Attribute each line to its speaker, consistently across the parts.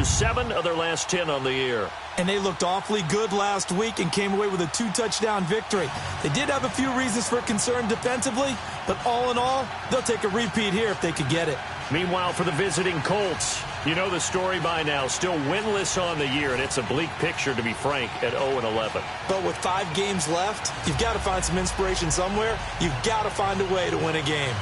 Speaker 1: wins 7 of their last 10 on the year.
Speaker 2: And they looked awfully good last week and came away with a 2-touchdown victory. They did have a few reasons for concern defensively, but all in all, they'll take a repeat here if they could get it.
Speaker 1: Meanwhile, for the visiting Colts, you know the story by now. Still winless on the year, and it's a bleak picture, to be frank, at 0-11.
Speaker 2: But with 5 games left, you've got to find some inspiration somewhere. You've got to find a way to win a game.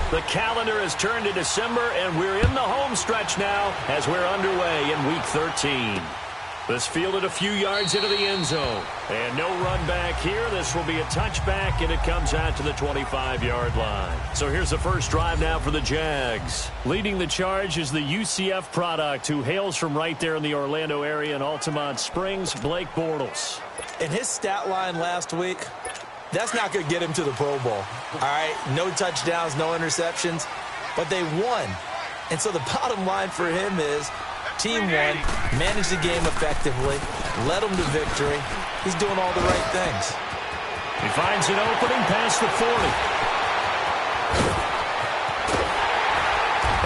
Speaker 1: The calendar has turned to December, and we're in the home stretch now as we're underway in Week 13. This fielded a few yards into the end zone. And no run back here. This will be a touchback, and it comes out to the 25-yard line. So here's the first drive now for the Jags. Leading the charge is the UCF product, who hails from right there in the Orlando area in Altamont Springs, Blake Bortles.
Speaker 2: And his stat line last week, that's not going to get him to the Pro Bowl. All right, no touchdowns, no interceptions, but they won. And so the bottom line for him is team won, managed the game effectively, led them to victory. He's doing all the right things.
Speaker 1: He finds an opening past the 40.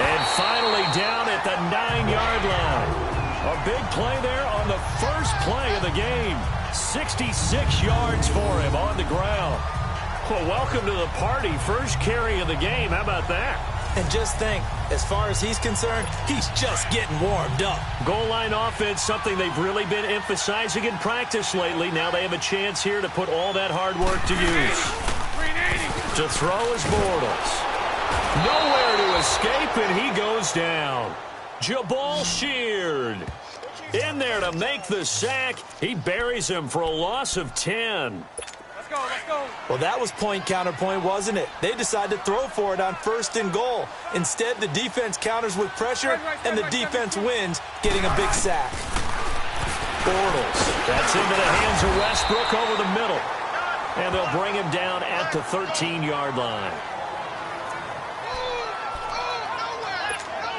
Speaker 1: And finally down at the 9-yard line. A big play there on the first play of the game. 66 yards for him on the ground. Well, welcome to the party. First carry of the game. How about that?
Speaker 2: And just think, as far as he's concerned, he's just getting warmed up.
Speaker 1: Goal line offense, something they've really been emphasizing in practice lately. Now they have a chance here to put all that hard work to use. To throw is Bortles. Nowhere to escape, and he goes down. Jabal Sheard in there to make the sack. He buries him for a loss of 10.
Speaker 3: Let's go.
Speaker 2: Well, that was point counterpoint, wasn't it? They decided to throw for it on 1st and goal. Instead, the defense counters with pressure, and the defense wins, getting a big sack.
Speaker 1: Bortles. That's into the hands of Westbrook over the middle. And they'll bring him down at the 13-yard line.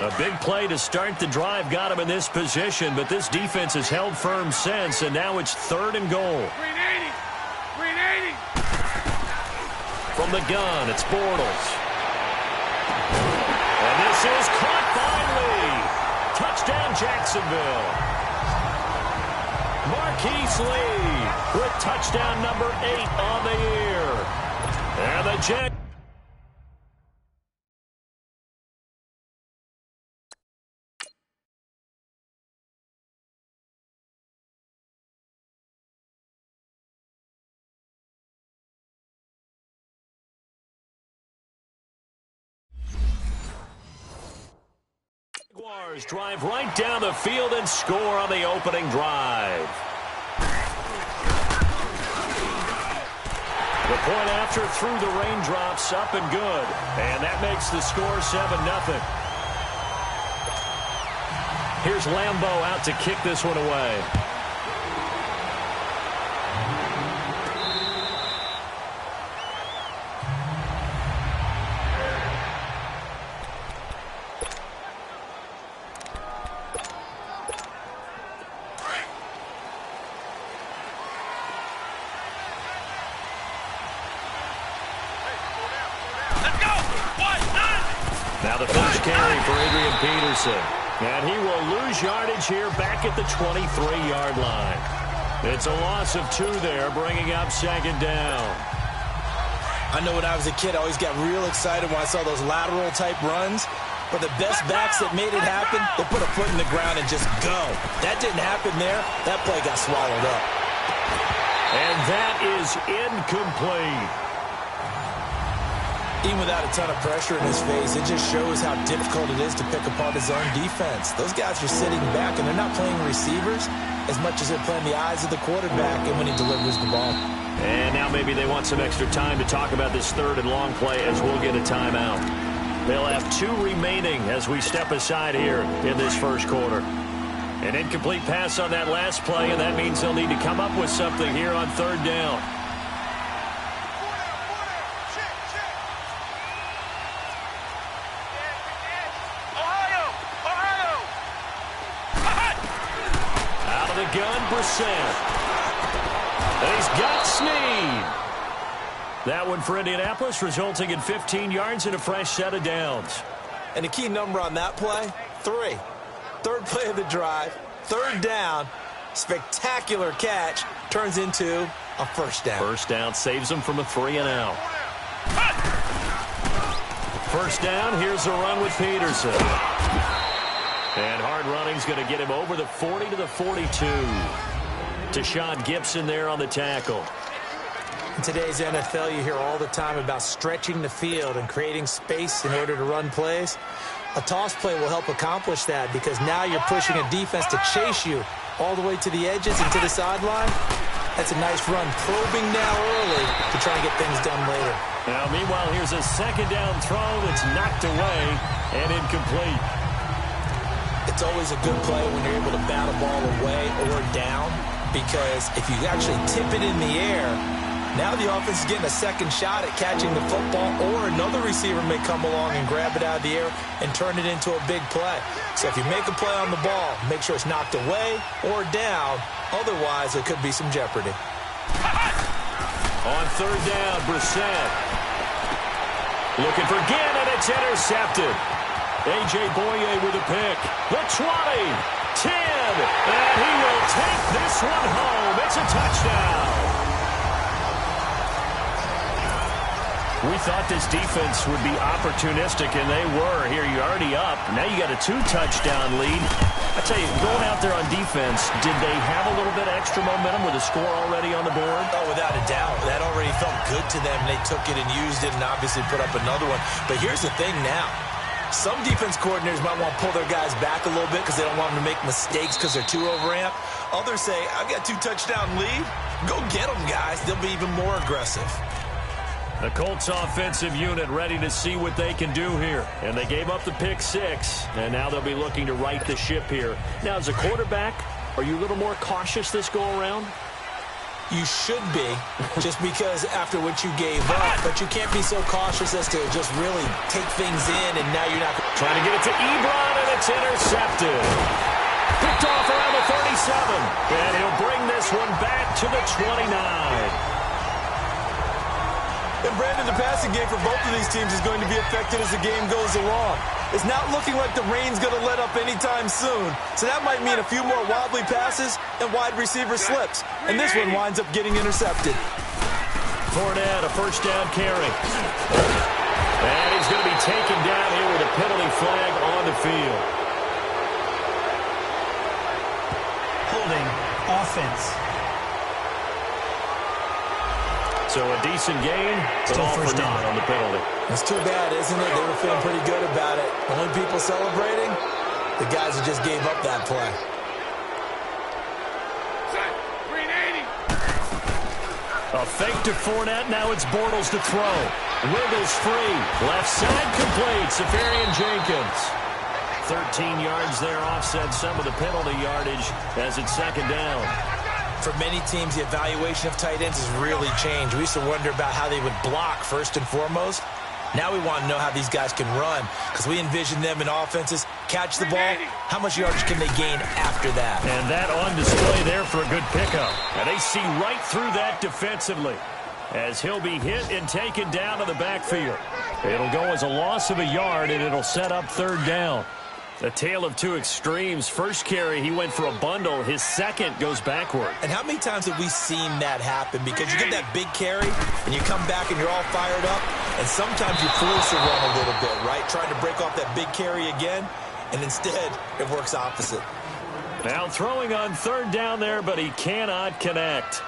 Speaker 1: A big play to start the drive got him in this position, but this defense has held firm since, and now it's 3rd and goal. From the gun, it's Bortles. And this is caught by Lee. Touchdown, Jacksonville. Marquise Lee with touchdown number 8 on the year. And the Jags. Jaguars drive right down the field and score on the opening drive. The point after through the raindrops, up and good. And that makes the score 7-0. Here's Lambeau out to kick this one away. Now the first carry for Adrian Peterson. And he will lose yardage here back at the 23-yard line. It's a loss of 2 there, bringing up 2nd down.
Speaker 2: I know when I was a kid, I always got real excited when I saw those lateral-type runs. But the best backs that made it happen, they put a foot in the ground and just go. That didn't happen there. That play got swallowed up.
Speaker 1: And that is incomplete.
Speaker 2: Even without a ton of pressure in his face, it just shows how difficult it is to pick apart his own defense. Those guys are sitting back, and they're not playing receivers as much as they're playing the eyes of the quarterback and when he delivers the ball.
Speaker 1: And now maybe they want some extra time to talk about this third and long play as we'll get a timeout. They'll have 2 remaining as we step aside here in this first quarter. An incomplete pass on that last play, and that means they'll need to come up with something here on third down. Gun, Brissett. And he's got Snead. That one for Indianapolis, resulting in 15 yards and a fresh set of downs.
Speaker 2: And the key number on that play, 3. Third play of the drive, third down, spectacular catch, turns into a first down.
Speaker 1: First down saves them from a 3-and-out. First down, here's a run with Peterson. And hard running's going to get him over the 40 to the 42. Deshaun Gibson there on the tackle.
Speaker 2: In today's NFL, you hear all the time about stretching the field and creating space in order to run plays. A toss play will help accomplish that because now you're pushing a defense to chase you all the way to the edges and to the sideline. That's a nice run, probing now early to try and get things done later.
Speaker 1: Now, meanwhile, here's a second down throw that's knocked away and incomplete.
Speaker 2: It's always a good play when you're able to bat a ball away or down because if you actually tip it in the air, now the offense is getting a second shot at catching the football, or another receiver may come along and grab it out of the air and turn it into a big play. So if you make a play on the ball, make sure it's knocked away or down. Otherwise, there could be some jeopardy.
Speaker 1: On third down, Brissett. Looking for Gannon, it's intercepted. A.J. Boye with a pick. The 20, 10, and he will take this one home. It's a touchdown. We thought this defense would be opportunistic, and they were. Here, you're already up. Now you got a 2-touchdown lead. I tell you, going out there on defense, did they have a little bit of extra momentum with a score already on the board?
Speaker 2: Oh, without a doubt. That already felt good to them. They took it and used it and obviously put up another one. But here's the thing now. Some defense coordinators might want to pull their guys back a little bit because they don't want them to make mistakes because they're too overamped. Others say, I've got 2-touchdown lead. Go get them, guys. They'll be even more aggressive.
Speaker 1: The Colts offensive unit ready to see what they can do here. And they gave up the pick 6, and now they'll be looking to right the ship here. Now, as a quarterback, are you a little more cautious this go-around?
Speaker 2: You should be, just because after what you gave up, but you can't be so cautious as to just really take things in, and now you're not
Speaker 1: trying to get it to Ebron, and it's intercepted. Picked off around the 37, and he'll bring this one back to the 29.
Speaker 2: And Brandon, the passing game for both of these teams is going to be affected as the game goes along. It's not looking like the rain's going to let up anytime soon. So that might mean a few more wobbly passes and wide receiver slips. And this one winds up getting intercepted.
Speaker 1: Fournette, a first down carry. And he's going to be taken down here with a penalty flag on the field.
Speaker 3: Holding offense.
Speaker 1: So a decent gain, but all for naught on the penalty.
Speaker 2: It's too bad, isn't it? They were feeling pretty good about it. Only people celebrating, the guys who just gave up that play.
Speaker 1: A fake to Fournette. Now it's Bortles to throw. Wiggles free. Left side complete. Safarian Jenkins. 13 yards there, offset some of the penalty yardage as it's second down.
Speaker 2: For many teams, the evaluation of tight ends has really changed. We used to wonder about how they would block first and foremost. Now we want to know how these guys can run because we envision them in offenses. Catch the ball. How much yardage can they gain after that?
Speaker 1: And that on display there for a good pickup. And they see right through that defensively as he'll be hit and taken down to the backfield. It'll go as a loss of a yard, and it'll set up third down. A tale of two extremes. First carry, he went for a bundle. His second goes backward.
Speaker 2: And how many times have we seen that happen? Because you get that big carry, and you come back and you're all fired up, and sometimes you force a run a little bit, right? Trying to break off that big carry again, and instead it works opposite.
Speaker 1: Now throwing on third down there, but he cannot connect.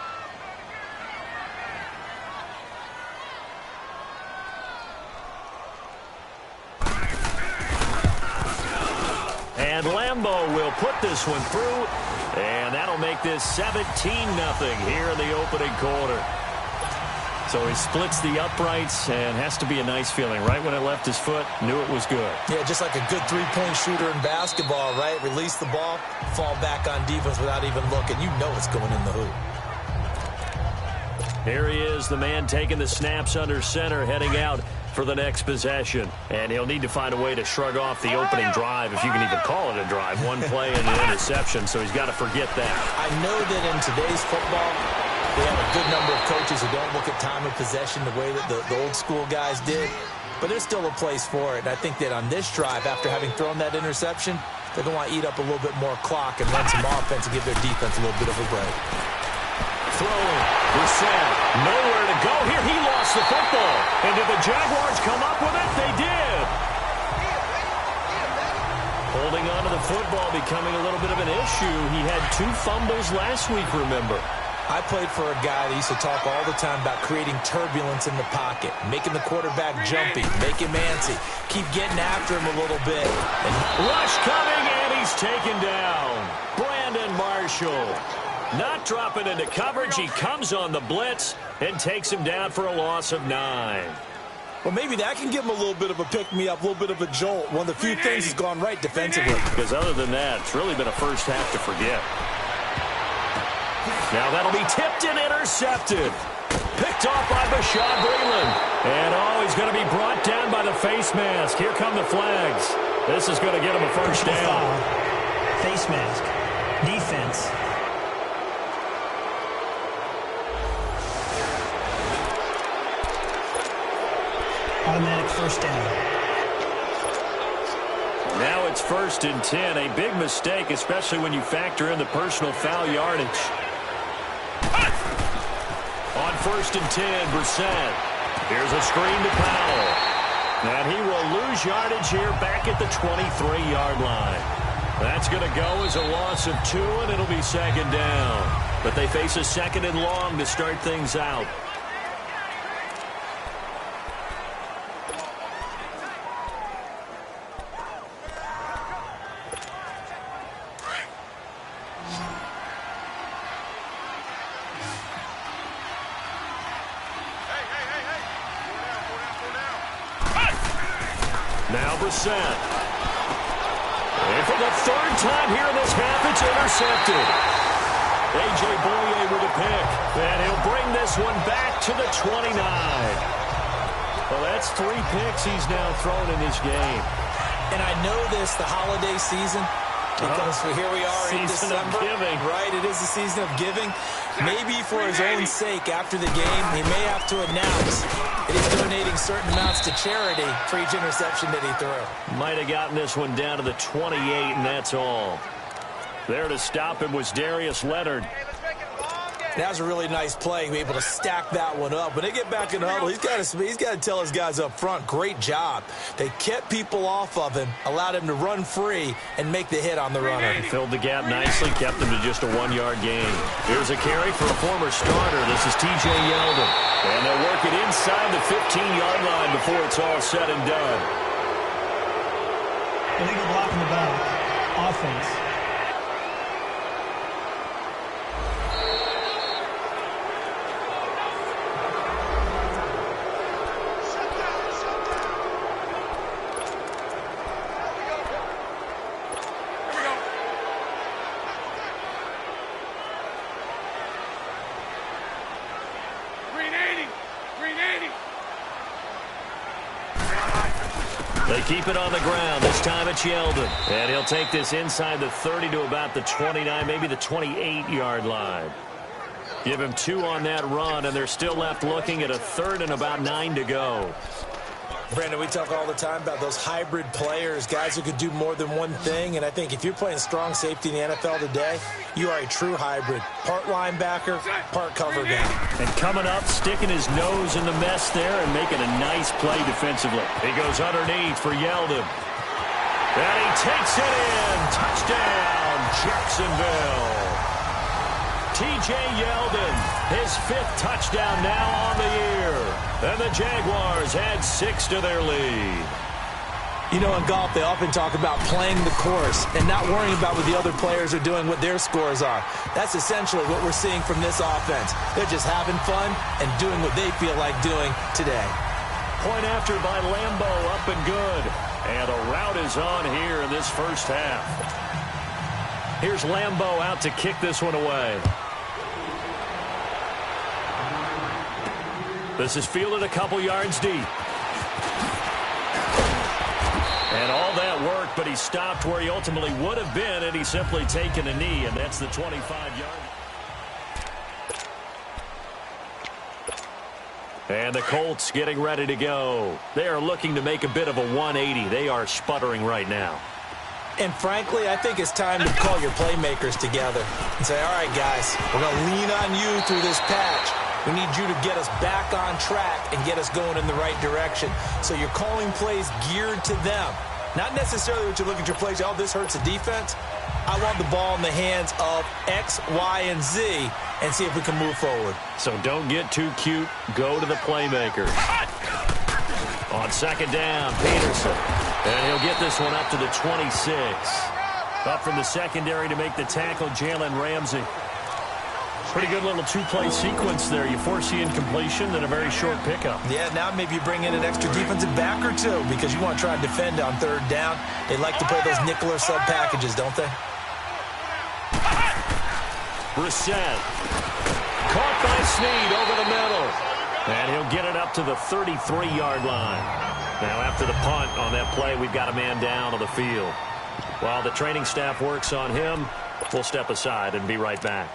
Speaker 1: And Lambeau will put this one through, and that'll make this 17-0 here in the opening quarter. So he splits the uprights, and has to be a nice feeling. Right when it left his foot, knew it was good.
Speaker 2: Yeah, just like a good three-point shooter in basketball, right? Release the ball, fall back on defense without even looking. You know it's going in the hoop.
Speaker 1: Here he is, the man taking the snaps under center, heading out for the next possession. And he'll need to find a way to shrug off the opening drive, if you can even call it a drive. One play and an interception, so he's got to forget that.
Speaker 2: I know that in today's football, we have a good number of coaches who don't look at time of possession the way that the old school guys did. But there's still a place for it. And I think that on this drive, after having thrown that interception, they're going to want to eat up a little bit more clock and run some offense and give their defense a little bit of a break.
Speaker 1: Throwing, Brissett, nowhere to go here. He lost the football. And did the Jaguars come up with it? They did. Holding on to the football becoming a little bit of an issue. He had 2 fumbles last week, remember.
Speaker 2: I played for a guy that used to talk all the time about creating turbulence in the pocket, making the quarterback jumpy, make him antsy, keep getting after him a little bit. And
Speaker 1: rush coming, and he's taken down. Brandon Marshall. Not dropping into coverage. He comes on the blitz and takes him down for a loss of 9.
Speaker 2: Well, maybe that can give him a little bit of a pick-me-up, a little bit of a jolt. One of the few things that's gone right defensively.
Speaker 1: Because other than that, it's really been a first half to forget. Now that'll be tipped and intercepted. Picked off by Bashaud Breeland. And, he's going to be brought down by the face mask. Here come the flags. This is going to get him a first down.
Speaker 3: Face mask. Defense. Automatic first down.
Speaker 1: Now it's 1st and 10. A big mistake, especially when you factor in the personal foul yardage. On 1st and 10, Brissett. Here's a screen to Powell. And he will lose yardage here back at the 23-yard line. That's going to go as a loss of 2, and it'll be 2nd down. But they face a 2nd and long to start things out. Now Brissett. And for the 3rd time here in this half, it's intercepted. A.J. Boye with a pick. And he'll bring this one back to the 29. Well, that's 3 picks he's now thrown in this game.
Speaker 2: And I know this, the holiday season, because here we are in December.
Speaker 1: Giving.
Speaker 2: Right, it is the season of giving. Maybe for his own sake, after the game, he may have to announce that he's donating certain amounts to charity for each interception that he threw.
Speaker 1: Might have gotten this one down to the 28, and that's all. There to stop him was Darius Leonard.
Speaker 2: That was a really nice play, be able to stack that one up. When they get back in the huddle, he's got to tell his guys up front, great job. They kept people off of him, allowed him to run free, and make the hit on the runner.
Speaker 1: He filled the gap nicely, kept him to just a 1-yard gain. Here's a carry for a former starter. This is T.J. Yeldon. And they'll work it inside the 15-yard line before it's all said and done.
Speaker 3: Illegal block in the back. Offense.
Speaker 1: They keep it on the ground. This time it's Yeldon. And he'll take this inside the 30 to about the 29, maybe the 28-yard line. Give him 2 on that run, and they're still left looking at a 3rd and about 9 to go.
Speaker 2: Brandon, we talk all the time about those hybrid players, guys who could do more than one thing. And I think if you're playing strong safety in the NFL today, you are a true hybrid. Part linebacker, part cover guy.
Speaker 1: And coming up, sticking his nose in the mess there and making a nice play defensively. He goes underneath for Yeldon. And he takes it in. Touchdown, Jacksonville. T.J. Yeldon, his 5th touchdown now on the year. And the Jaguars add 6 to their lead.
Speaker 2: You know, in golf, they often talk about playing the course and not worrying about what the other players are doing, what their scores are. That's essentially what we're seeing from this offense. They're just having fun and doing what they feel like doing today.
Speaker 1: Point after by Lambo, up and good. And a rout is on here in this first half. Here's Lambo out to kick this one away. This is fielded a couple yards deep. And all that work, but he stopped where he ultimately would have been, and he's simply taken a knee, and that's the 25-yard. And the Colts getting ready to go. They are looking to make a bit of a 180. They are sputtering right now.
Speaker 2: And frankly, I think it's time to call your playmakers together and say, all right, guys, we're going to lean on you through this patch. We need you to get us back on track and get us going in the right direction. So you're calling plays geared to them. Not necessarily what you look at your plays, oh, this hurts the defense. I want the ball in the hands of X, Y, and Z and see if we can move forward.
Speaker 1: So don't get too cute. Go to the playmakers. On second down, Peterson. And he'll get this one up to the 26. Up from the secondary to make the tackle, Jalen Ramsey. Pretty good little two-play sequence there. You force the incompletion, then a very short pickup.
Speaker 2: Yeah, now maybe you bring in an extra defensive back or two because you want to try and defend on third down. They like to play those nickel or sub packages, don't they?
Speaker 1: Brissett. Caught by Snead over the middle. And he'll get it up to the 33-yard line. Now after the punt on that play, we've got a man down on the field. While the training staff works on him, we'll step aside and be right back.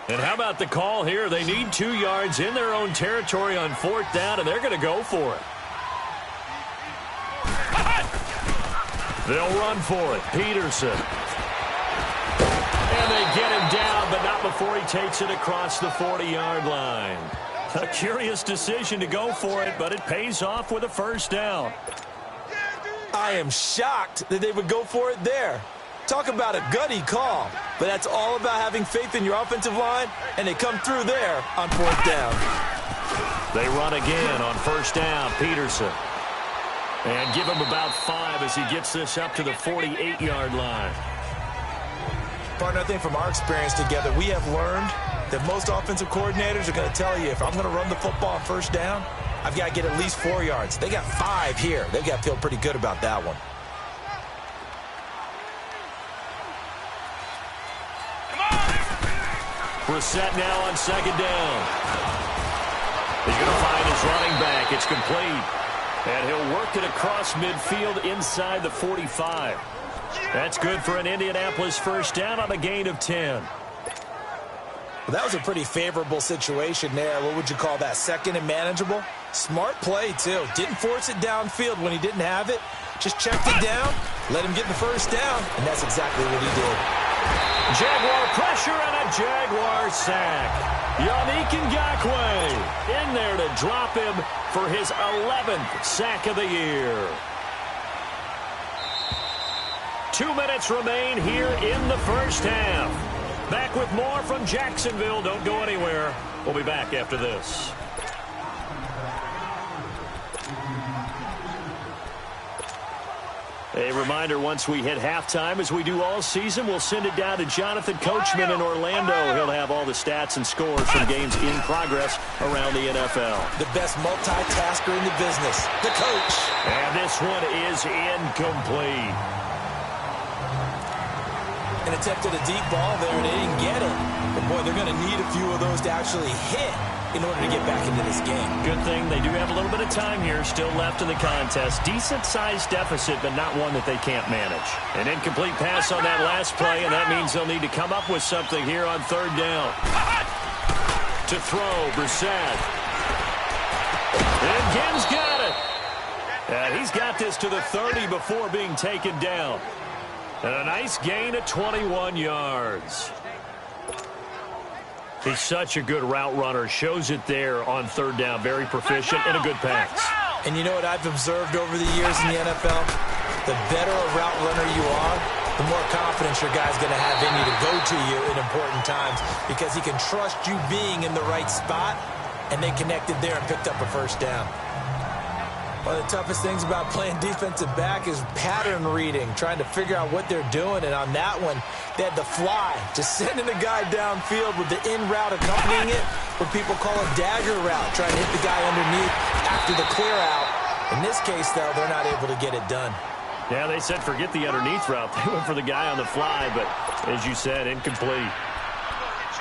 Speaker 1: And how about the call here? They need 2 yards in their own territory on fourth down, and they're going to go for it. They'll run for it. Peterson. And they get him down, but not before he takes it across the 40-yard line. A curious decision to go for it, but it pays off with a first down.
Speaker 2: I am shocked that they would go for it there. Talk about a gutty call, but that's all about having faith in your offensive line, and they come through there on fourth down.
Speaker 1: They run again on first down, Peterson. And give him about 5 as he gets this up to the 48-yard line.
Speaker 2: Partner, I think from our experience together, we have learned that most offensive coordinators are going to tell you, if I'm going to run the football on first down, I've got to get at least 4 yards. They got 5 here. They've got to feel pretty good about that one.
Speaker 1: Brissett now on second down. He's going to find his running back. It's complete. And he'll work it across midfield inside the 45. That's good for an Indianapolis first down on a gain of 10.
Speaker 2: Well, that was a pretty favorable situation there. What would you call that? Second and manageable? Smart play, too. Didn't force it downfield when he didn't have it. Just checked it down, let him get the first down, and that's exactly what he did.
Speaker 1: Jaguar pressure and a Jaguar sack. Yannick Ngakoue in there to drop him for his 11th sack of the year. 2 minutes remain here in the first half. Back with more from Jacksonville. Don't go anywhere. We'll be back after this. A reminder, once we hit halftime, as we do all season, we'll send it down to Jonathan Coachman in Orlando. He'll have all the stats and scores from games in progress around the NFL.
Speaker 2: The best multitasker in the business, the coach.
Speaker 1: And this one is incomplete.
Speaker 2: An attempt at a deep ball there, and they didn't get it. But, boy, they're going to need a few of those to actually hit in order to get back into this game.
Speaker 1: Good thing they do have a little bit of time here still left in the contest. Decent-sized deficit, but not one that they can't manage. An incomplete pass on that last play, and that means they'll need to come up with something here on third down. To throw, Brissett. And Gibbs got it. And he's got this to the 30 before being taken down. And a nice gain of 21 yards. He's such a good route runner. Shows it there on third down. Very proficient and a good pass.
Speaker 2: And you know what I've observed over the years in the NFL? The better a route runner you are, the more confidence your guy's going to have in you to go to you in important times because he can trust you being in the right spot, and they connected there and picked up a first down. One of the toughest things about playing defensive back is pattern reading, trying to figure out what they're doing. And on that one, they had the fly, just sending a guy downfield with the in route accompanying it, what people call a dagger route, trying to hit the guy underneath after the clear out. In this case, though, they're not able to get it done.
Speaker 1: Yeah, they said forget the underneath route. They went for the guy on the fly, but as you said, incomplete.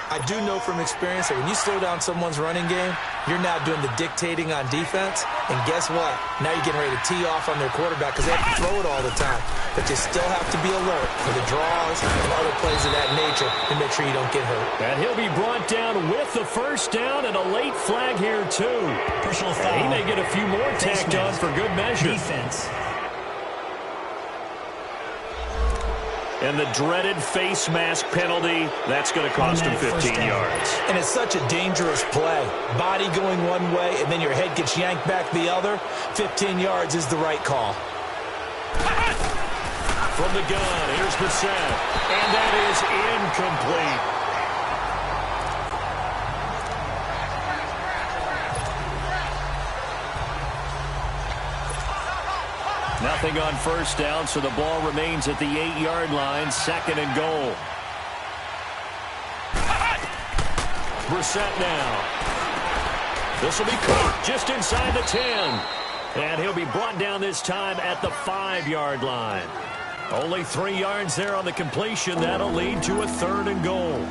Speaker 2: I do know from experience that when you slow down someone's running game, you're now doing the dictating on defense. And guess what? Now you're getting ready to tee off on their quarterback because they have to throw it all the time. But you still have to be alert for the draws and other plays of that nature to make sure you don't get hurt.
Speaker 1: And he'll be brought down with the first down and a late flag here, too.
Speaker 3: Personal foul.
Speaker 1: And he may get a few more tacked on for good measure.
Speaker 3: Defense.
Speaker 1: And the dreaded face mask penalty, that's going to cost him 15 yards.
Speaker 2: And it's such a dangerous play. Body going one way, and then your head gets yanked back the other. 15 yards is the right call.
Speaker 1: From the gun, here's Brissett. And that is incomplete. Nothing on first down, so the ball remains at the 8-yard line, 2nd and goal. Brissett now. This will be caught just inside the 10. And he'll be brought down this time at the 5-yard line. Only 3 yards there on the completion. That'll lead to a 3rd and goal.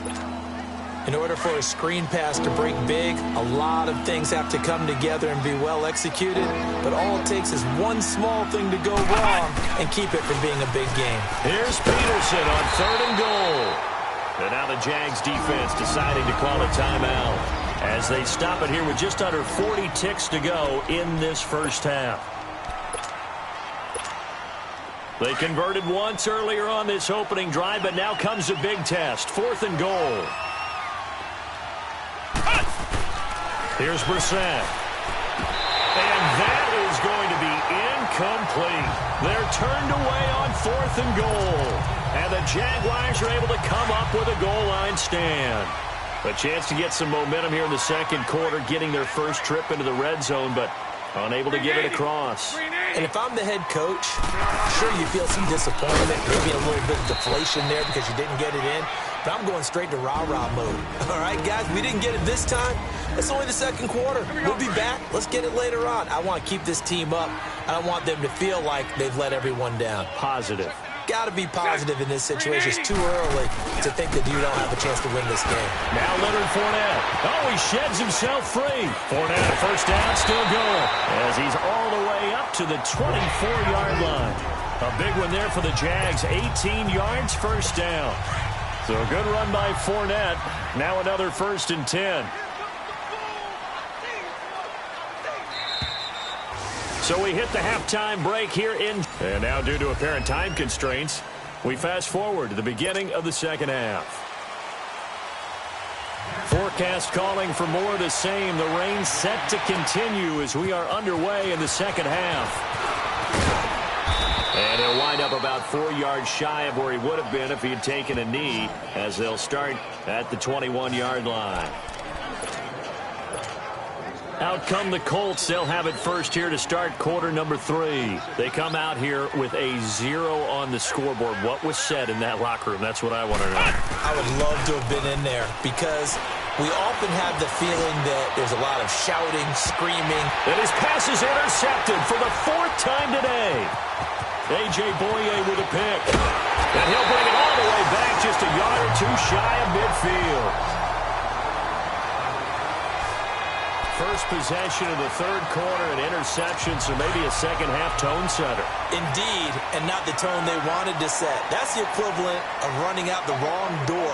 Speaker 2: In order for a screen pass to break big, a lot of things have to come together and be well executed. But all it takes is one small thing to go wrong and keep it from being a big game.
Speaker 1: Here's Peterson on 3rd and goal. And now the Jags defense deciding to call a timeout as they stop it here with just under 40 ticks to go in this first half. They converted once earlier on this opening drive, but now comes a big test. 4th and goal. Here's Brissett. And that is going to be incomplete. They're turned away on 4th and goal. And the Jaguars are able to come up with a goal line stand. A chance to get some momentum here in the second quarter, getting their first trip into the red zone, but unable to get it across.
Speaker 2: And if I'm the head coach, sure you feel some disappointment, maybe a little bit of deflation there because you didn't get it in. But I'm going straight to rah-rah mode. All right, guys, we didn't get it this time. It's only the second quarter. We'll be back. Let's get it later on. I want to keep this team up. I don't want them to feel like they've let everyone down.
Speaker 1: Positive.
Speaker 2: Got to be positive in this situation. It's too early to think that you don't have a chance to win this game.
Speaker 1: Now Leonard Fournette. Oh, he sheds himself free. Fournette, first down, still going as he's all the way up to the 24-yard line. A big one there for the Jags. 18 yards, first down. So a good run by Fournette. Now another 1st and 10. So we hit the halftime break here and now due to apparent time constraints, we fast forward to the beginning of the second half. Forecast calling for more of the same. The rain set to continue as we are underway in the second half. And he'll wind up about 4 yards shy of where he would have been if he had taken a knee, as they'll start at the 21-yard line. Out come the Colts. They'll have it first here to start quarter number 3. They come out here with a 0 on the scoreboard. What was said in that locker room? That's what I want to know.
Speaker 2: I would love to have been in there because we often have the feeling that there's a lot of shouting, screaming.
Speaker 1: And his pass is intercepted for the 4th time today. A.J. Boye with a pick. And he'll bring it all the way back just a yard or 2 shy of midfield. First possession of the third quarter, an interception, so maybe a second-half tone setter.
Speaker 2: Indeed, and not the tone they wanted to set. That's the equivalent of running out the wrong door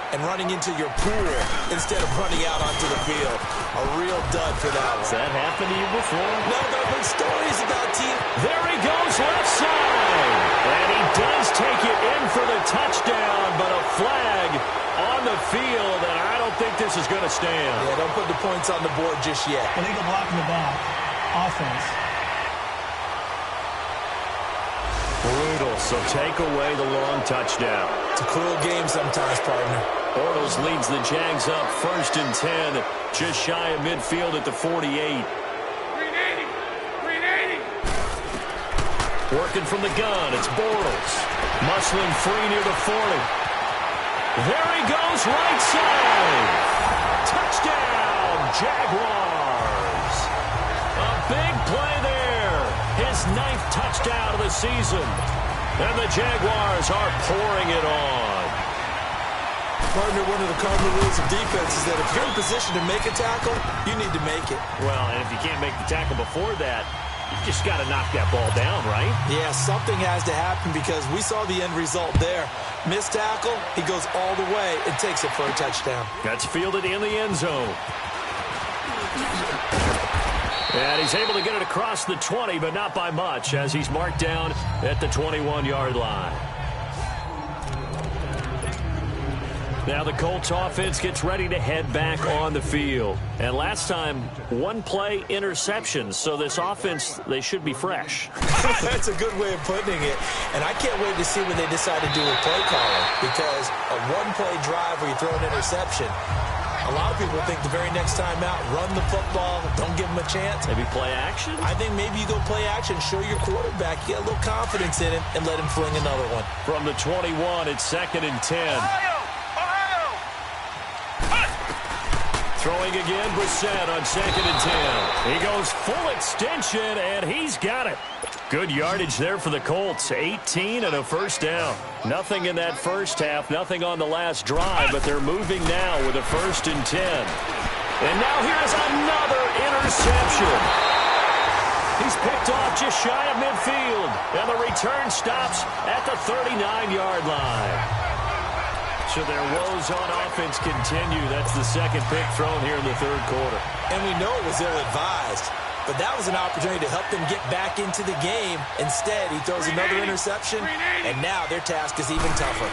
Speaker 2: and running into your pool instead of running out onto the field. A real dud for that one.
Speaker 1: Has that happened to you before?
Speaker 2: No, but I've heard stories about teams.
Speaker 1: There he goes, left side. And he does take it in for the touchdown, but a flag on the field, and I don't think this is going to stand.
Speaker 2: Yeah, don't put the points on the board just yet.
Speaker 3: Illegal block in the back. Offense.
Speaker 1: Brutal, so take away the long touchdown.
Speaker 2: It's a cruel game sometimes, partner.
Speaker 1: Bortles leads the Jags up 1st and 10, just shy of midfield at the 48.
Speaker 4: 380.
Speaker 1: Working from the gun, it's Bortles. Muscling free near the 40. There he goes, right side. Touchdown, Jaguars. A big play there. His 9th touchdown of the season. And the Jaguars are pouring it on.
Speaker 2: Partner, one of the cardinal rules of defense is that if you're in position to make a tackle, you need to make it.
Speaker 1: Well, and if you can't make the tackle before that, you just got to knock that ball down, right?
Speaker 2: Yeah, something has to happen because we saw the end result there. Missed tackle, he goes all the way and takes it for a touchdown.
Speaker 1: That's fielded in the end zone. And he's able to get it across the 20, but not by much, as he's marked down at the 21-yard line. Now the Colts offense gets ready to head back on the field. And last time, 1 play interceptions. So this offense, they should be fresh.
Speaker 2: That's a good way of putting it. And I can't wait to see what they decide to do with play calling. Because a 1-play drive where you throw an interception, a lot of people think the very next time out, run the football, don't give them a chance.
Speaker 1: Maybe play action?
Speaker 2: I think maybe you go play action, show your quarterback, get a little confidence in him, and let him fling another one.
Speaker 1: From the 21, it's 2nd and 10. Throwing again, Brissett on 2nd and 10. He goes full extension, and he's got it. Good yardage there for the Colts. 18 and a first down. Nothing in that first half, nothing on the last drive, but they're moving now with a 1st and 10. And now here's another interception. He's picked off just shy of midfield, and the return stops at the 39-yard line. So their woes on offense continue. That's the 2nd pick thrown here in the 3rd quarter.
Speaker 2: And we know it was ill-advised, but that was an opportunity to help them get back into the game. Instead, he throws another interception, and now their task is even tougher.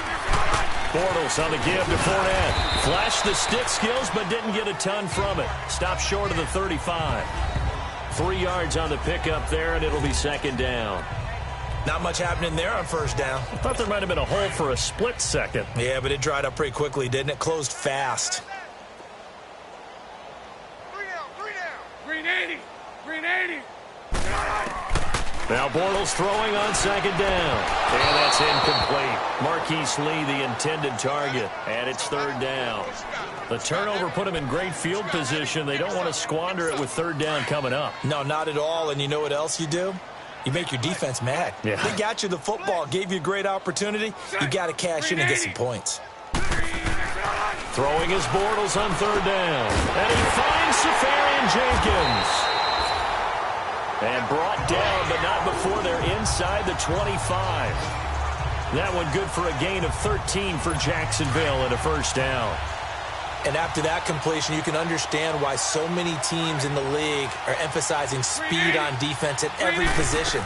Speaker 1: Bortles on the give to Fournette. Flashed the stick skills, but didn't get a ton from it. Stopped short of the 35. 3 yards on the pickup there, and it'll be 2nd down.
Speaker 2: Not much happening there on 1st down.
Speaker 1: I thought there might have been a hole for a split second.
Speaker 2: Yeah, but it dried up pretty quickly, didn't it? Closed fast.
Speaker 4: 3 down. Green 80. Green 80.
Speaker 1: Now Bortles throwing on 2nd down. And that's incomplete. Marquise Lee, the intended target. And it's 3rd down. The turnover put him in great field position. They don't want to squander it with 3rd down coming up.
Speaker 2: No, not at all. And you know what else you do? You make your defense mad.
Speaker 1: Yeah.
Speaker 2: They got you the football, gave you a great opportunity. You got to cash in and get some points.
Speaker 1: Throwing his Bortles on 3rd down. And he finds Safarian Jenkins. And brought down, but not before they're inside the 25. That one good for a gain of 13 for Jacksonville and a 1st down.
Speaker 2: And after that completion, you can understand why so many teams in the league are emphasizing speed on defense at every position.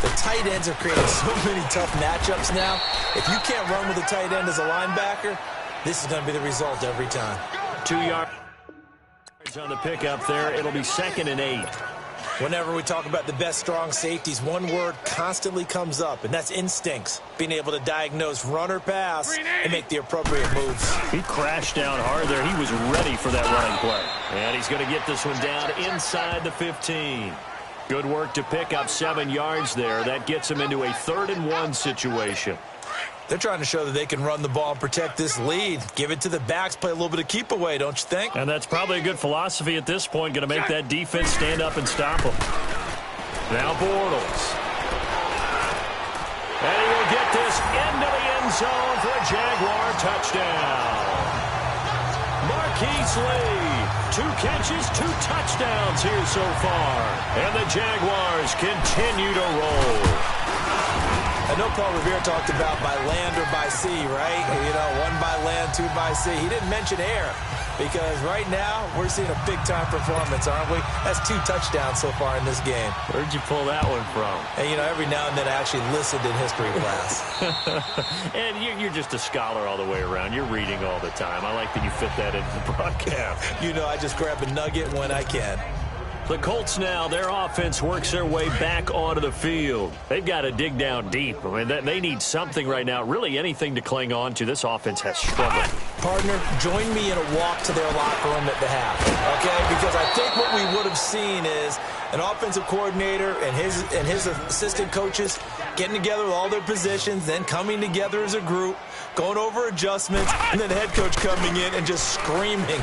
Speaker 2: The tight ends are creating so many tough matchups now. If you can't run with a tight end as a linebacker, this is going to be the result every time.
Speaker 1: 2 yards on the pickup there. It'll be 2nd and 8.
Speaker 2: Whenever we talk about the best strong safeties, one word constantly comes up, and that's instincts. Being able to diagnose run or pass and make the appropriate moves.
Speaker 1: He crashed down hard there. He was ready for that running play. And he's going to get this one down inside the 15. Good work to pick up 7 yards there. That gets him into a 3rd and 1 situation.
Speaker 2: They're trying to show that they can run the ball and protect this lead. Give it to the backs, play a little bit of keep away, don't you think?
Speaker 1: And that's probably a good philosophy at this point. Going to make that defense stand up and stop them. Now Bortles. And he will get this into the end zone for a Jaguar touchdown. Marquise Lee, 2 catches, 2 touchdowns here so far. And the Jaguars continue to roll.
Speaker 2: I know Paul Revere talked about by land or by sea, right? You know, 1 by land, 2 by sea. He didn't mention air because right now we're seeing a big-time performance, aren't we? That's 2 touchdowns so far in this game.
Speaker 1: Where'd you pull that one from?
Speaker 2: And, you know, every now and then I actually listened in history class.
Speaker 1: And you're just a scholar all the way around. You're reading all the time. I like that you fit that into the broadcast.
Speaker 2: You know, I just grab a nugget when I can.
Speaker 1: The Colts now, their offense works their way back onto the field. They've got to dig down deep. I mean, they need something right now, really anything to cling on to. This offense has struggled.
Speaker 2: Partner, join me in a walk to their locker room at the half, okay? Because I think what we would have seen is an offensive coordinator and his assistant coaches getting together with all their positions, then coming together as a group, going over adjustments, and then the head coach coming in and just screaming,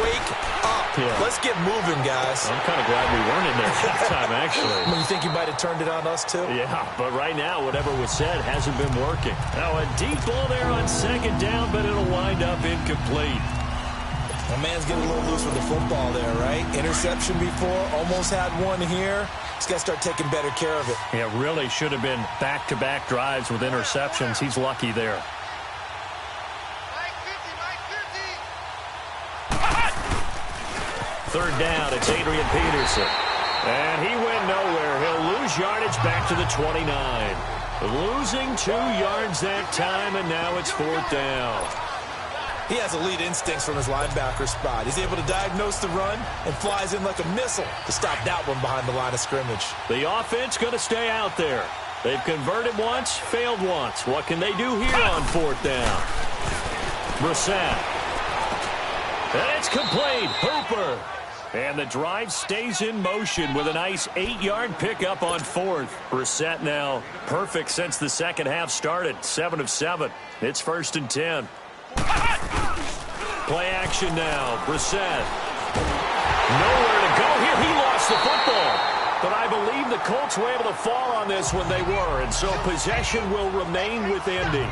Speaker 2: wake up. Yeah. Let's get moving, guys.
Speaker 1: I'm kind of glad we weren't in there that time, actually.
Speaker 2: You think you might have turned it on us, too?
Speaker 1: Yeah, but right now, whatever was said hasn't been working. Now, a deep ball there on second down, but it'll wind up incomplete.
Speaker 2: My man's getting a little loose with the football there, right? Interception before, almost had one here. He's got to start taking better care of it.
Speaker 1: Yeah, really should have been back-to-back drives with interceptions. He's lucky there. Third down, it's Adrian Peterson. And he went nowhere. He'll lose yardage back to the 29. Losing 2 yards that time, and now it's fourth down.
Speaker 2: He has elite instincts from his linebacker spot. He's able to diagnose the run and flies in like a missile to stop that one behind the line of scrimmage.
Speaker 1: The offense going to stay out there. They've converted once, failed once. What can they do here on fourth down? Brissett. And it's complete. Hooper. And the drive stays in motion with a nice 8-yard pickup on fourth. Brissett now perfect since the second half started. 7 of 7. It's first and 10. Play action now. Brissett. Nowhere to go here. He lost the football. But I believe the Colts were able to fall on this when they were. And so possession will remain with Indy.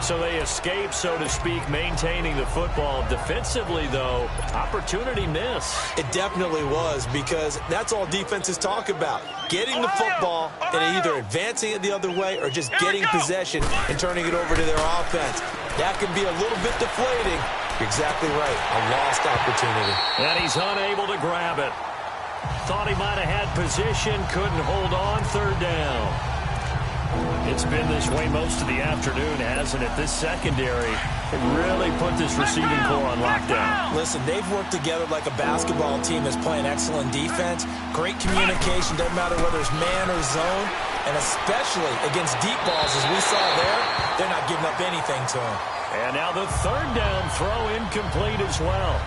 Speaker 1: So they escape, so to speak, maintaining the football. Defensively, though, opportunity miss.
Speaker 2: It definitely was, because that's all defenses talk about. Getting the football and either advancing it the other way or just getting possession and turning it over to their offense. That can be a little bit deflating. You're exactly right. A lost opportunity.
Speaker 1: And he's unable to grab it. Thought he might have had position, couldn't hold on. Third down. It's been this way most of the afternoon, hasn't it? This secondary, it really put this receiving core on lockdown.
Speaker 2: Listen, they've worked together like a basketball team that's playing excellent defense. Great communication, doesn't matter whether it's man or zone. And especially against deep balls, as we saw there, they're not giving up anything to them.
Speaker 1: And now the third down throw incomplete as well.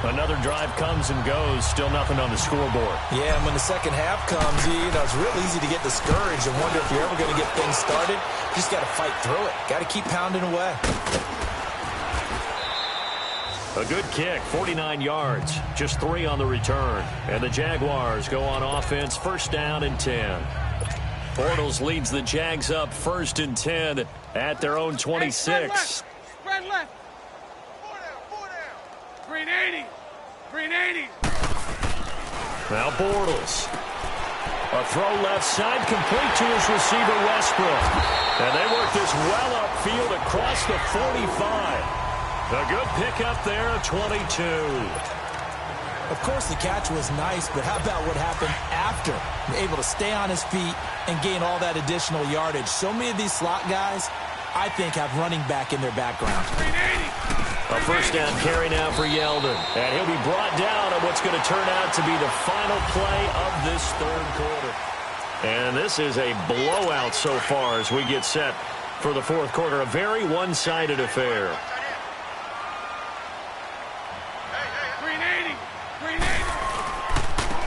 Speaker 1: Another drive comes and goes, still nothing on the scoreboard.
Speaker 2: Yeah, and when the second half comes, it's real easy to get discouraged and wonder if you're ever going to get things started. You just got to fight through it. Got to keep pounding away.
Speaker 1: A good kick, 49 yards, just 3 on the return. And the Jaguars go on offense, first down and 10. Bortles leads the Jags up first and 10 at their own 26.
Speaker 4: Spread left. 4 down. Green 80. Green 80.
Speaker 1: Now Bortles. A throw left side, complete to his receiver, Westbrook. And they work this well upfield across the 45. A good pickup there of 22.
Speaker 2: Of course, the catch was nice, but how about what happened after? Able to stay on his feet and gain all that additional yardage. So many of these slot guys, I think, have running back in their background.
Speaker 1: A first down carry now for Yeldon. And he'll be brought down on what's going to turn out to be the final play of this third quarter. And this is a blowout so far as we get set for the fourth quarter. A very one-sided affair.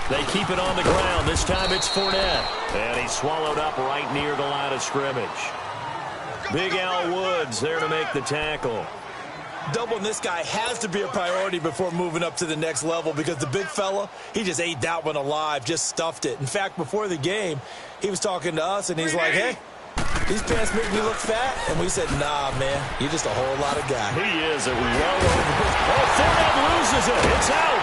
Speaker 1: They keep it on the ground. This time it's Fournette. And he's swallowed up right near the line of scrimmage. Big Al Woods there to make the tackle.
Speaker 2: Doubling this guy has to be a priority before moving up to the next level, because the big fella, he just ate that one alive, just stuffed it. In fact, before the game, he was talking to us, and he's like, hey, these pants make me look fat. And we said, nah, man, you're just a whole lot of guy.
Speaker 1: He is a well over. Oh, Fournette loses it. It's out.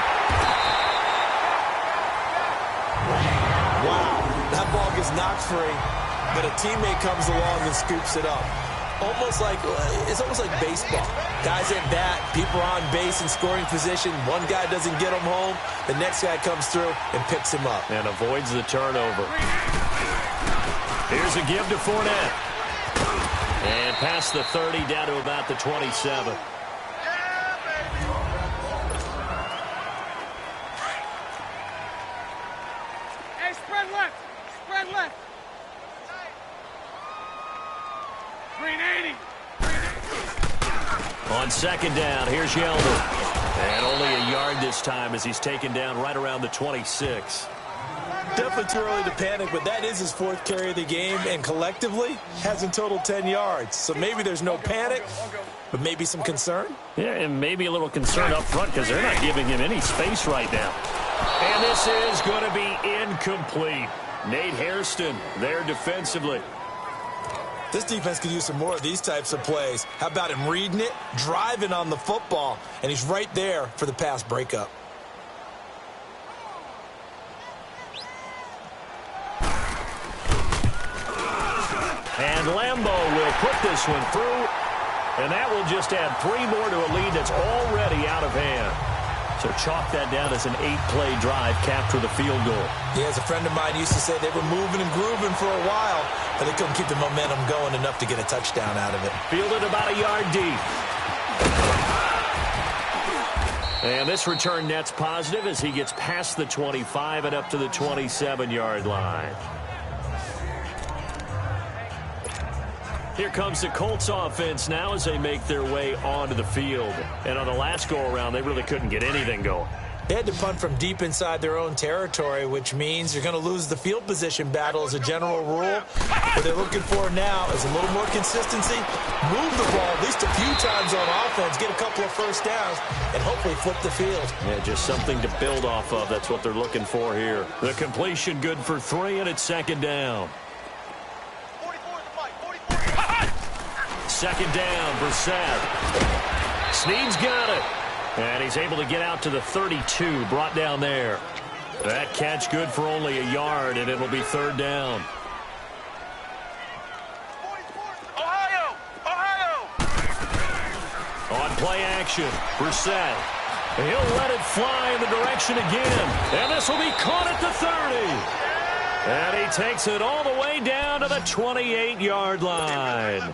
Speaker 2: Wow, that ball gets knocked free, but a teammate comes along and scoops it up. It's almost like baseball. Guys at bat, people are on base in scoring position. One guy doesn't get him home. The next guy comes through and picks him up.
Speaker 1: And avoids the turnover. Here's a give to Fournette. And past the 30, down to about the 27. On second down, here's Yeldon. And only a yard this time as he's taken down right around the 26.
Speaker 2: Definitely too early to panic, but that is his 4th carry of the game, and collectively has in total 10 yards. So maybe there's no panic, but maybe some concern.
Speaker 1: Yeah, and maybe a little concern up front because they're not giving him any space right now. And this is going to be incomplete. Nate Hairston there defensively.
Speaker 2: This defense could use some more of these types of plays. How about him reading it, driving on the football, and he's right there for the pass breakup.
Speaker 1: And Lambo will put this one through, and that will just add 3 more to a lead that's already out of hand. So chalk that down as an 8-play drive, capture the field goal.
Speaker 2: Yeah, as a friend of mine used to say, they were moving and grooving for a while, but they couldn't keep the momentum going enough to get a touchdown out of it.
Speaker 1: Fielded about a yard deep. And this return net's positive as he gets past the 25 and up to the 27-yard line. Here comes the Colts offense now as they make their way onto the field. And on the last go-around, they really couldn't get anything going.
Speaker 2: They had to punt from deep inside their own territory, which means you're going to lose the field position battle as a general rule. What they're looking for now is a little more consistency, move the ball at least a few times on offense, get a couple of first downs, and hopefully flip the field.
Speaker 1: Yeah, just something to build off of. That's what they're looking for here. The completion good for 3, and it's second down. Second down, Brissett. Snead's got it. And he's able to get out to the 32, brought down there. That catch good for only a yard, and it'll be third down.
Speaker 4: Ohio!
Speaker 1: On play action, Brissett. He'll let it fly in the direction again. And this will be caught at the 30. And he takes it all the way down to the 28-yard line.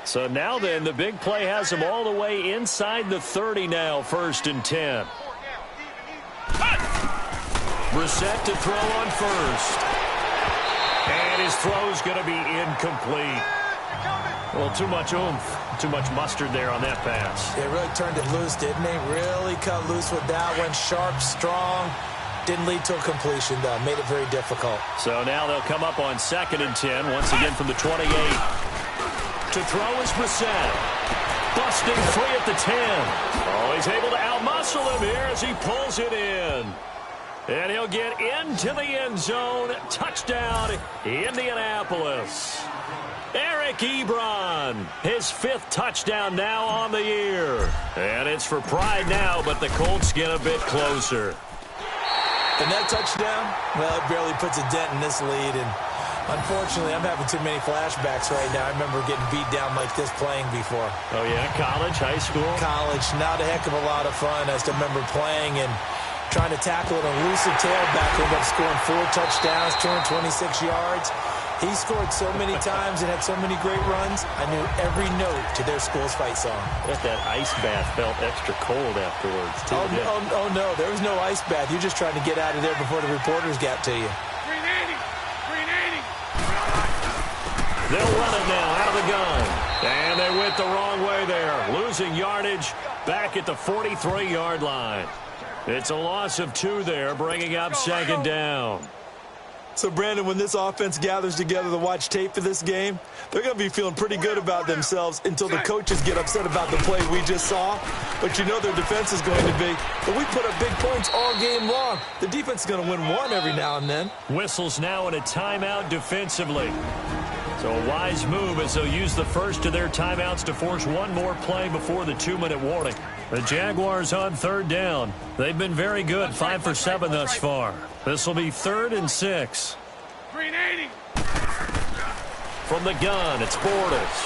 Speaker 1: So now then, the big play has him all the way inside the 30 now, 1st and 10. Brissett to throw on first. And his throw's going to be incomplete. Well, too much oomph, too much mustard there on that pass.
Speaker 2: They really turned it loose, didn't they? Really cut loose with that one. Sharp, strong. Didn't lead to a completion, though. Made it very difficult.
Speaker 1: So now they'll come up on 2nd and 10, once again from the 28. To throw is Brissett. Busting free at the 10. Oh, he's able to outmuscle him here as he pulls it in. And he'll get into the end zone. Touchdown, Indianapolis. Eric Ebron, his 5th touchdown now on the year. And it's for pride now, but the Colts get a bit closer.
Speaker 2: And that touchdown, well, it barely puts a dent in this lead. And unfortunately, I'm having too many flashbacks right now. I remember getting beat down like this playing before.
Speaker 1: Oh, yeah? College, high school?
Speaker 2: College. Not a heck of a lot of fun. I still remember playing and trying to tackle an elusive tailback who ended up scoring 4 touchdowns, 226 yards. He scored so many times and had so many great runs, I knew every note to their school's fight song.
Speaker 1: But that ice bath felt extra cold afterwards, too.
Speaker 2: Oh, no. There was no ice bath. You're just trying to get out of there before the reporters got to you.
Speaker 4: Green 80!
Speaker 1: They'll run it now out of the gun. And they went the wrong way there. Losing yardage back at the 43-yard line. It's a loss of 2 there, bringing up second down.
Speaker 2: So, Brandon, when this offense gathers together to watch tape for this game, they're going to be feeling pretty good about themselves until the coaches get upset about the play we just saw. But you know their defense is going to be. But we put up big points all game long. The defense is going to win one every now and then.
Speaker 1: Whistles now in a timeout defensively. So a wise move as they'll use the first of their timeouts to force one more play before the 2-minute warning. The Jaguars on third down. They've been very good, 5 for 7 thus far. This will be 3rd and 6.
Speaker 4: Green 80!
Speaker 1: From the gun, it's Bortles.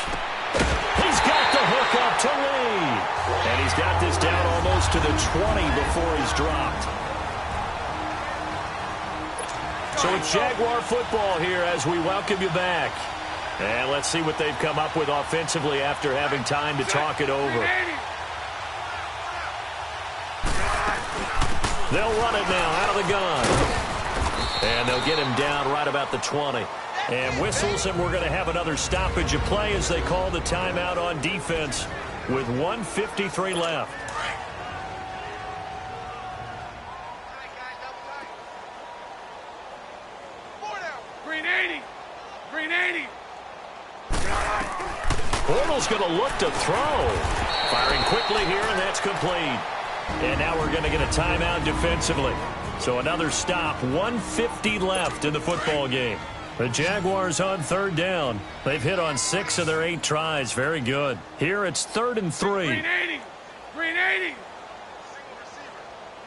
Speaker 1: He's got the hook up to Lee. And he's got this down almost to the 20 before he's dropped. So it's Jaguar football here as we welcome you back. And let's see what they've come up with offensively after having time to talk it over. They'll run it now out of the gun. And they'll get him down right about the 20. And whistles, and we're going to have another stoppage of play as they call the timeout on defense. with 1:53 left.
Speaker 4: Green 80. Green 80.
Speaker 1: Bortles going to look to throw. Firing quickly here, and that's complete. And now we're going to get a timeout defensively. So another stop, 1:50 left in the football game. The Jaguars on third down. They've hit on 6 of their 8 tries. Very good. Here it's 3rd and 3.
Speaker 4: Green 80. Green 80.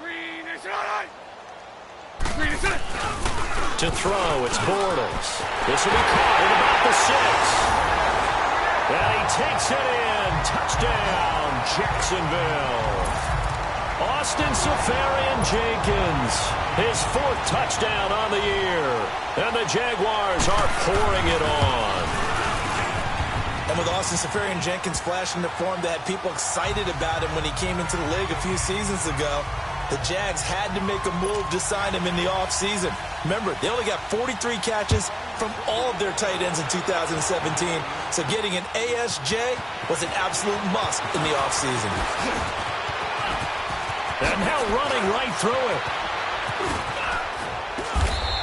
Speaker 4: Green is right. Green is right.
Speaker 1: To throw, it's Bortles. This will be caught at about the 6. And he takes it in. Touchdown, Jacksonville. Austin Seferian-Jenkins, his 4th touchdown on the year. And the Jaguars are pouring it on.
Speaker 2: And with Austin Seferian-Jenkins flashing the form that had people excited about him when he came into the league a few seasons ago, the Jags had to make a move to sign him in the offseason. Remember, they only got 43 catches from all of their tight ends in 2017, so getting an ASJ was an absolute must in the offseason.
Speaker 1: And now running right through it.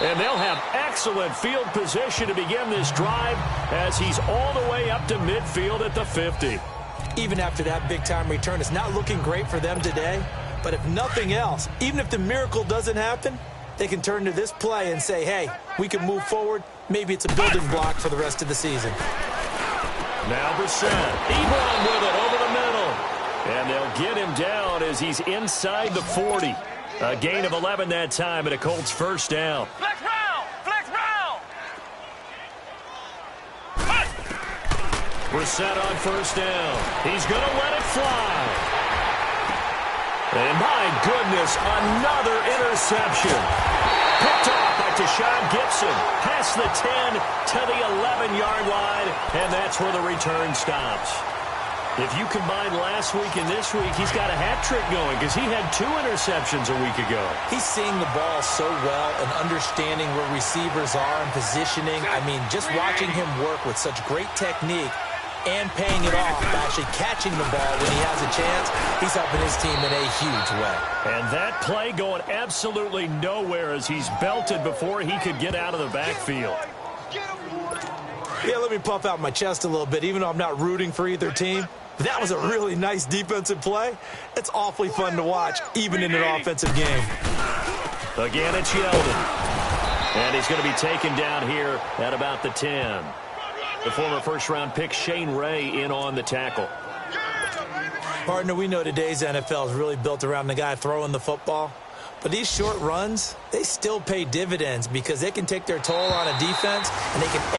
Speaker 1: And they'll have excellent field position to begin this drive as he's all the way up to midfield at the 50.
Speaker 2: Even after that big-time return, it's not looking great for them today. But if nothing else, even if the miracle doesn't happen, they can turn to this play and say, hey, we can move forward. Maybe it's a building block for the rest of the season.
Speaker 1: Now Brissett. Ebron with it over the middle. And they'll get him down as he's inside the 40. A gain of 11 that time and a Colts first down.
Speaker 4: Flex round. Flex round.
Speaker 1: Brissett on first down. He's going to let it fly. And my goodness, another interception. Picked off by Deshaun Gibson. Past the 10 to the 11-yard line, and that's where the return stops. If you combine last week and this week, he's got a hat trick going because he had 2 interceptions a week ago.
Speaker 2: He's seeing the ball so well and understanding where receivers are and positioning. I mean, just watching him work with such great technique and paying it off by actually catching the ball when he has a chance, he's helping his team in a huge way.
Speaker 1: And that play going absolutely nowhere as he's belted before he could get out of the backfield.
Speaker 2: Yeah, let me puff out my chest a little bit, even though I'm not rooting for either team. That was a really nice defensive play. It's awfully fun to watch, even in an offensive game.
Speaker 1: Again, it's Yeldon. And he's going to be taken down here at about the 10. The former first-round pick Shane Ray in on the tackle.
Speaker 2: Partner, we know today's NFL is really built around the guy throwing the football. But these short runs, they still pay dividends because they can take their toll on a defense and they can